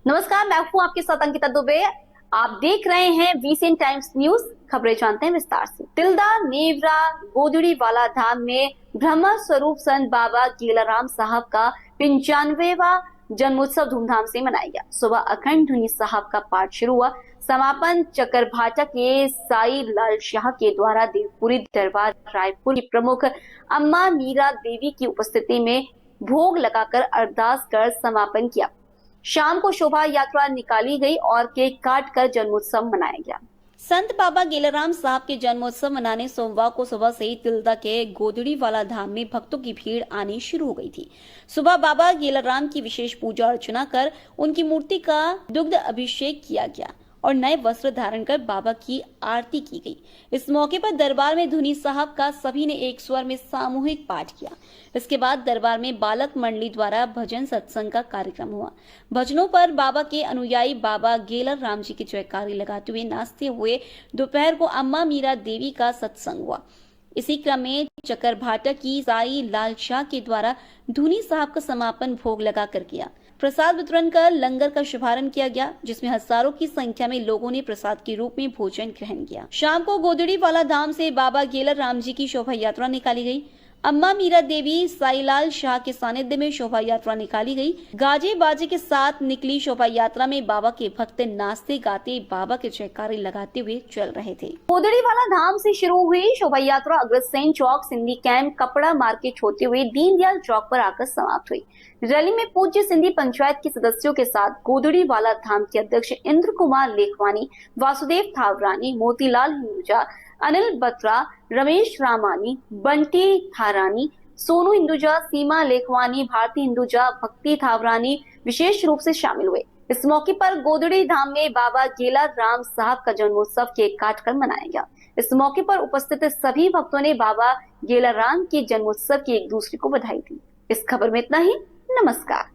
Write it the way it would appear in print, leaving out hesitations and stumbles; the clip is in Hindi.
नमस्कार, मैं हूं आपके साथ अंकिता दुबे। आप देख रहे हैं वीसीएन टाइम्स न्यूज। खबरें जानते हैं विस्तार से। तिल्दा नेवरा गोदड़ी वाला धाम में ब्रह्म स्वरूप संत बाबा गेलाराम साहब का 95वां जन्मोत्सव धूमधाम से मनाया गया। सुबह अखंड धुनी साहब का पाठ शुरू हुआ। समापन चकरभाटा के साई लाल शाह के द्वारा देवपुरी दरबार रायपुर की प्रमुख अम्मा मीरा देवी की उपस्थिति में भोग लगाकर अरदास कर समापन किया। शाम को शोभा यात्रा निकाली गई और केक काट कर जन्मोत्सव मनाया गया। संत बाबा गेलाराम साहब के जन्मोत्सव मनाने सोमवार को सुबह से ही तिल्दा के गोदड़ी वाला धाम में भक्तों की भीड़ आनी शुरू हो गई थी। सुबह बाबा गेलाराम की विशेष पूजा अर्चना कर उनकी मूर्ति का दुग्ध अभिषेक किया गया और नए वस्त्र धारण कर बाबा की आरती की गई। इस मौके पर दरबार में धुनी साहब का सभी ने एक स्वर में सामूहिक पाठ किया। इसके बाद दरबार में बालक मंडली द्वारा भजन सत्संग का कार्यक्रम हुआ। भजनों पर बाबा के अनुयायी बाबा गेलाराम जी की जयकारी लगाते हुए नाचते हुए दोपहर को अम्मा मीरा देवी का सत्संग हुआ। इसी क्रम में चकरभाटा की साई लाल शाह के द्वारा धुनी साहब का समापन भोग लगाकर किया। प्रसाद वितरण कर लंगर का शुभारंभ किया गया, जिसमें हजारों की संख्या में लोगों ने प्रसाद के रूप में भोजन ग्रहण किया। शाम को गोदड़ी वाला धाम से बाबा गेलाराम जी की शोभा यात्रा निकाली गई। अम्मा मीरा देवी साईलाल शाह के सानिध्य में शोभा यात्रा निकाली गई। गाजे बाजे के साथ निकली शोभा यात्रा में बाबा के भक्त नाचते गाते बाबा के जयकारे लगाते हुए चल रहे थे। गोदड़ी वाला धाम से शुरू हुई शोभा यात्रा अग्रसेन चौक, सिंधी कैंप, कपड़ा मार्केट होते हुए दीनदयाल चौक पर आकर समाप्त हुई। रैली में पूज्य सिंधी पंचायत के सदस्यों के साथ गोदड़ी वाला धाम के अध्यक्ष इंद्र कुमार लेखवानी, वासुदेव थावरानी, मोतीलाल हिंदुजा, अनिल बत्रा, रमेश रामानी, बंटी थारानी, सोनू हिंदुजा, सीमा लेखवानी, भारती हिंदुजा, भक्ति थावरानी विशेष रूप से शामिल हुए। इस मौके पर गोदड़ी धाम में बाबा गेलाराम साहब का जन्मोत्सव केक काटकर मनाया गया। इस मौके पर उपस्थित सभी भक्तों ने बाबा गेलाराम के जन्मोत्सव की एक दूसरे को बधाई दी। इस खबर में इतना ही। नमस्कार।